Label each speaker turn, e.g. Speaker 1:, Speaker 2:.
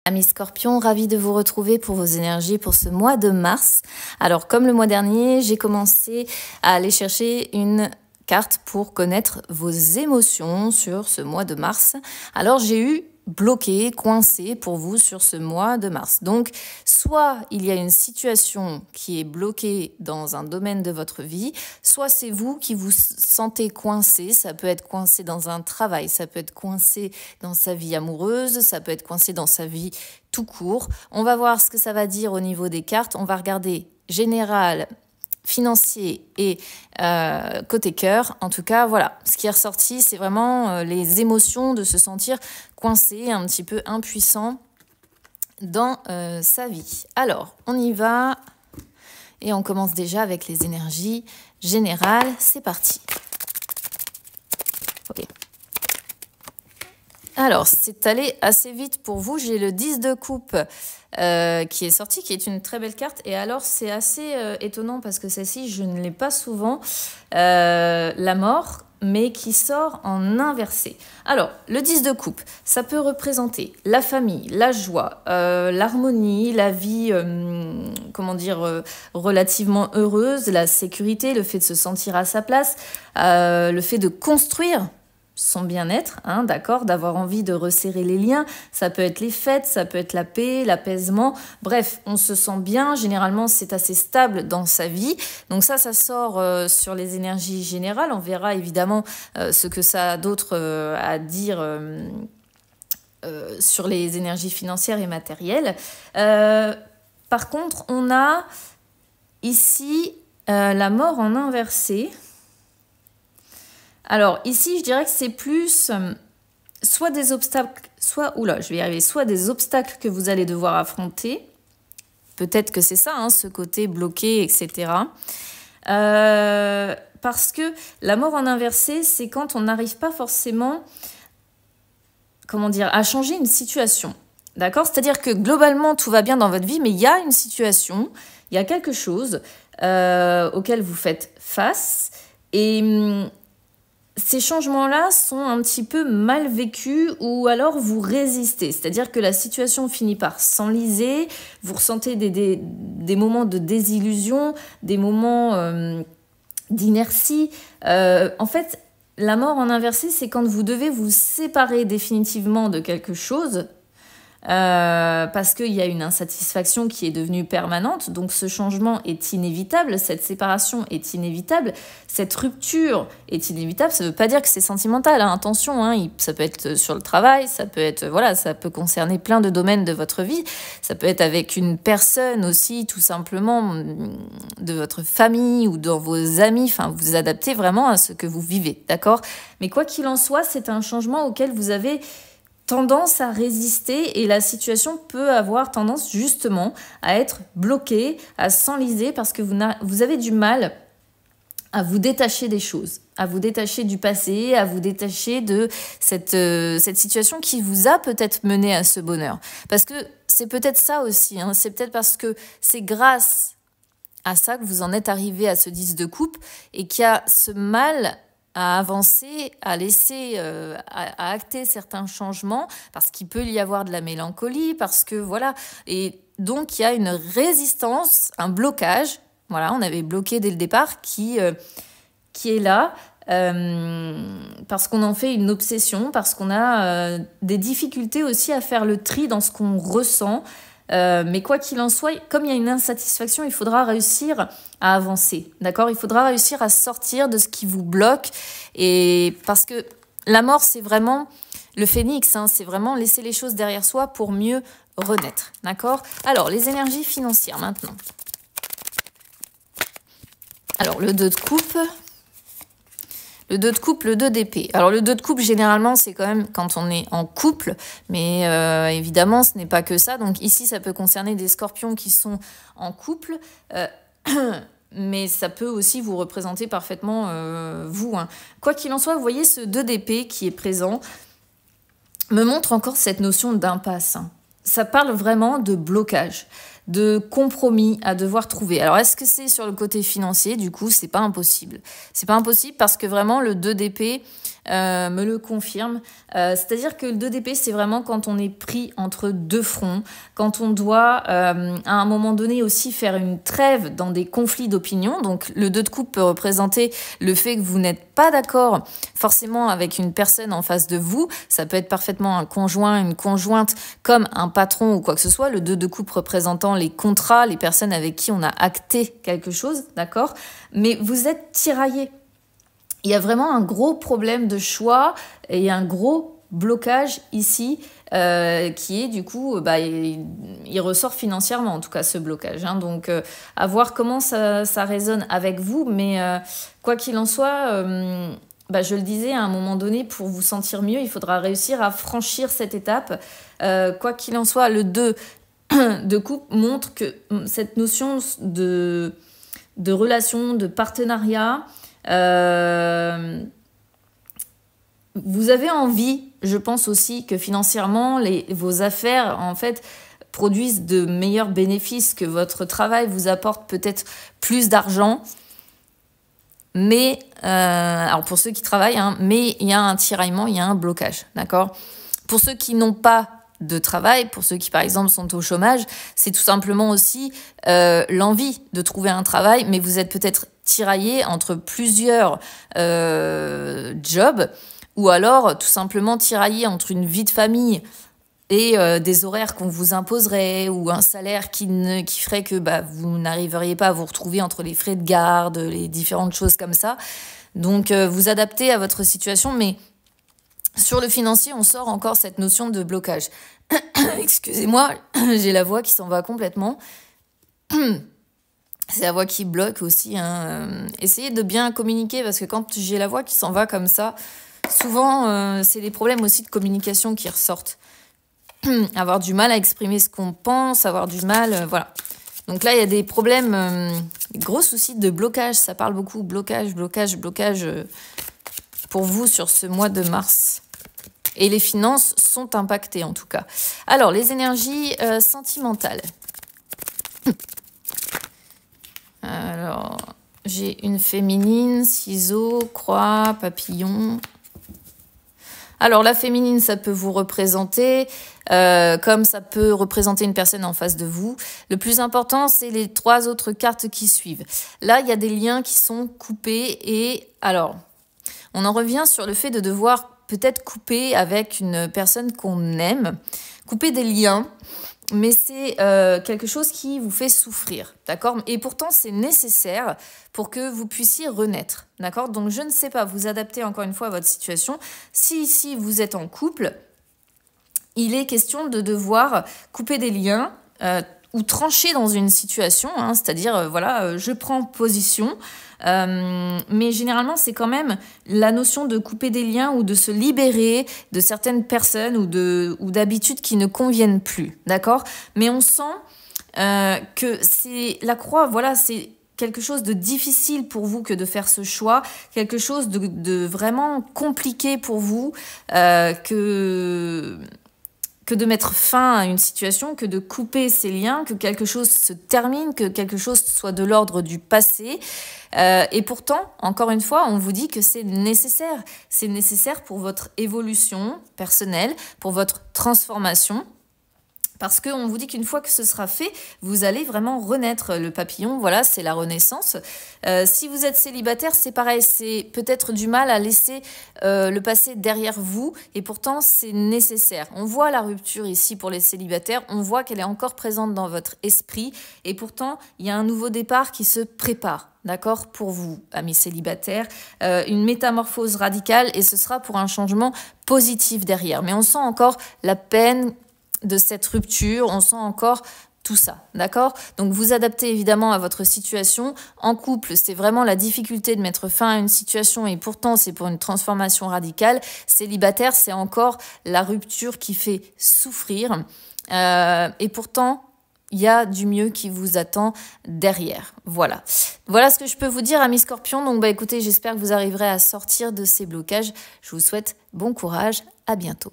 Speaker 1: Amis Scorpions, ravi de vous retrouver pour vos énergies pour ce mois de mars. Alors, comme le mois dernier, j'ai commencé à aller chercher une carte pour connaître vos émotions sur ce mois de mars. Alors, j'ai eu bloqué, coincé pour vous sur ce mois de mars. Donc, soit il y a une situation qui est bloquée dans un domaine de votre vie, soit c'est vous qui vous sentez coincé. Ça peut être coincé dans un travail, ça peut être coincé dans sa vie amoureuse, ça peut être coincé dans sa vie tout court. On va voir ce que ça va dire au niveau des cartes. On va regarder général, financier et côté cœur. En tout cas, voilà, ce qui est ressorti, c'est vraiment les émotions de se sentir coincé, un petit peu impuissant dans sa vie. Alors, on y va et on commence déjà avec les énergies générales. C'est parti. Ok. Alors, c'est allé assez vite pour vous. J'ai le 10 de coupe qui est sorti, qui est une très belle carte. Et alors, c'est assez étonnant parce que celle-ci, je ne l'ai pas souvent. La mort, mais qui sort en inversé. Alors, le 10 de coupe, ça peut représenter la famille, la joie, l'harmonie, la vie, relativement heureuse, la sécurité, le fait de se sentir à sa place, le fait de construire son bien-être, hein, d'accord, d'avoir envie de resserrer les liens. Ça peut être les fêtes, ça peut être la paix, l'apaisement. Bref, on se sent bien. Généralement, c'est assez stable dans sa vie. Donc ça sort sur les énergies générales. On verra évidemment ce que ça a d'autre à dire sur les énergies financières et matérielles. Par contre, on a ici la mort en inversé. Alors ici, je dirais que c'est plus soit des obstacles, soit des obstacles que vous allez devoir affronter. Peut-être que c'est ça, hein, ce côté bloqué, etc. Parce que la mort en inversé, c'est quand on n'arrive pas forcément, à changer une situation. D'accord ? C'est-à-dire que globalement, tout va bien dans votre vie, mais il y a une situation, il y a quelque chose auquel vous faites face et ces changements-là sont un petit peu mal vécus ou alors vous résistez. C'est-à-dire que la situation finit par s'enliser, vous ressentez des moments de désillusion, des moments d'inertie. En fait, la mort en inversé, c'est quand vous devez vous séparer définitivement de quelque chose parce qu'il y a une insatisfaction qui est devenue permanente, donc ce changement est inévitable, cette séparation est inévitable, cette rupture est inévitable. Ça ne veut pas dire que c'est sentimental, hein, attention, hein, ça peut être sur le travail, ça peut être, ça peut concerner plein de domaines de votre vie, ça peut être avec une personne aussi, tout simplement, de votre famille ou dans vos amis, enfin, vous adaptez vraiment à ce que vous vivez, d'accord ? Mais quoi qu'il en soit, c'est un changement auquel vous avez tendance à résister et la situation peut avoir tendance justement à être bloquée, à s'enliser parce que vous avez du mal à vous détacher des choses, à vous détacher du passé, à vous détacher de cette situation qui vous a peut-être mené à ce bonheur. Parce que c'est peut-être ça aussi, hein, c'est peut-être parce que c'est grâce à ça que vous en êtes arrivé à ce 10 de coupe et qu'il y a ce mal à avancer, à laisser, à acter certains changements, parce qu'il peut y avoir de la mélancolie, parce que voilà, et donc il y a une résistance, un blocage, voilà, on avait bloqué dès le départ, qui est là, parce qu'on en fait une obsession, parce qu'on a des difficultés aussi à faire le tri dans ce qu'on ressent. Mais quoi qu'il en soit, comme il y a une insatisfaction, il faudra réussir à avancer, d'accord ? Il faudra réussir à sortir de ce qui vous bloque, et parce que la mort, c'est vraiment le phénix, hein, c'est vraiment laisser les choses derrière soi pour mieux renaître, d'accord ? Alors, les énergies financières maintenant. Alors, le 2 de coupe... Le 2 de coupe, le 2 d'épée. Alors, le 2 de coupe, généralement, c'est quand même quand on est en couple. Mais évidemment, ce n'est pas que ça. Donc ici, ça peut concerner des scorpions qui sont en couple. Mais ça peut aussi vous représenter parfaitement vous. Hein. Quoi qu'il en soit, vous voyez, ce 2 d'épée qui est présent me montre encore cette notion d'impasse. Hein. Ça parle vraiment de blocage, de compromis à devoir trouver. Alors, est-ce que c'est sur le côté financier ? Du coup, c'est pas impossible. C'est pas impossible parce que vraiment, le 2 d'épée, me le confirme. C'est-à-dire que le 2 d'épée, c'est vraiment quand on est pris entre deux fronts, quand on doit à un moment donné aussi faire une trêve dans des conflits d'opinion. Donc le 2 de coupe peut représenter le fait que vous n'êtes pas d'accord forcément avec une personne en face de vous. Ça peut être parfaitement un conjoint, une conjointe, comme un patron ou quoi que ce soit. Le 2 de coupe représentant les contrats, les personnes avec qui on a acté quelque chose, d'accord? Mais vous êtes tiraillé. Il y a vraiment un gros problème de choix et un gros blocage ici qui est du coup, il ressort financièrement en tout cas ce blocage. Hein. Donc à voir comment ça résonne avec vous, mais quoi qu'il en soit, je le disais, à un moment donné, pour vous sentir mieux, il faudra réussir à franchir cette étape. Quoi qu'il en soit, le 2 de coupe montre que cette notion de relation, de partenariat, vous avez envie, je pense aussi que financièrement, vos affaires, en fait, produisent de meilleurs bénéfices, que votre travail vous apporte peut-être plus d'argent. Mais, alors pour ceux qui travaillent, hein, mais il y a un tiraillement, il y a un blocage, d'accord? Pour ceux qui n'ont pas de travail, pour ceux qui par exemple sont au chômage, c'est tout simplement aussi l'envie de trouver un travail, mais vous êtes peut-être tiraillé entre plusieurs jobs, ou alors tout simplement tiraillé entre une vie de famille et des horaires qu'on vous imposerait, ou un salaire qui ferait que vous n'arriveriez pas à vous retrouver entre les frais de garde, les différentes choses comme ça. Donc vous adaptez à votre situation, mais sur le financier, on sort encore cette notion de blocage. Excusez-moi, j'ai la voix qui s'en va complètement. C'est la voix qui bloque aussi. Hein. Essayez de bien communiquer, parce que quand j'ai la voix qui s'en va comme ça, souvent, c'est des problèmes aussi de communication qui ressortent. Avoir du mal à exprimer ce qu'on pense, avoir du mal... voilà. Donc là, il y a des problèmes, des gros soucis de blocage. Ça parle beaucoup, blocage pour vous sur ce mois de mars. Et les finances sont impactées en tout cas. Alors, les énergies sentimentales. Alors, j'ai une féminine, ciseaux, croix, papillon. Alors, la féminine, ça peut vous représenter, comme ça peut représenter une personne en face de vous. Le plus important, c'est les 3 autres cartes qui suivent. Là, il y a des liens qui sont coupés et alors, on en revient sur le fait de devoir peut-être couper avec une personne qu'on aime, couper des liens, mais c'est quelque chose qui vous fait souffrir, d'accord? Et pourtant, c'est nécessaire pour que vous puissiez renaître, d'accord? Donc, je ne sais pas, vous adaptez encore une fois à votre situation. Si vous êtes en couple, il est question de devoir couper des liens ou trancher dans une situation, hein, c'est-à-dire, je prends position, mais généralement, c'est quand même la notion de couper des liens ou de se libérer de certaines personnes ou d'habitudes qui ne conviennent plus, d'accord? Mais on sent que c'est la croix, voilà, c'est quelque chose de difficile pour vous que de faire ce choix, quelque chose de vraiment compliqué pour vous que de mettre fin à une situation, que de couper ces liens, que quelque chose se termine, que quelque chose soit de l'ordre du passé. Et pourtant, encore une fois, on vous dit que c'est nécessaire. C'est nécessaire pour votre évolution personnelle, pour votre transformation. Parce qu'on vous dit qu'une fois que ce sera fait, vous allez vraiment renaître. Le papillon, voilà, c'est la renaissance. Si vous êtes célibataire, c'est pareil. C'est peut-être du mal à laisser le passé derrière vous. Et pourtant, c'est nécessaire. On voit la rupture ici pour les célibataires. On voit qu'elle est encore présente dans votre esprit. Et pourtant, il y a un nouveau départ qui se prépare. D'accord, pour vous, amis célibataires, une métamorphose radicale. Et ce sera pour un changement positif derrière. Mais on sent encore la peine de cette rupture, on sent encore tout ça, d'accord? Donc vous adaptez évidemment à votre situation. En couple, c'est vraiment la difficulté de mettre fin à une situation et pourtant c'est pour une transformation radicale. Célibataire, c'est encore la rupture qui fait souffrir et pourtant il y a du mieux qui vous attend derrière. Voilà ce que je peux vous dire, amis Scorpions. Donc écoutez, j'espère que vous arriverez à sortir de ces blocages. Je vous souhaite bon courage, à bientôt.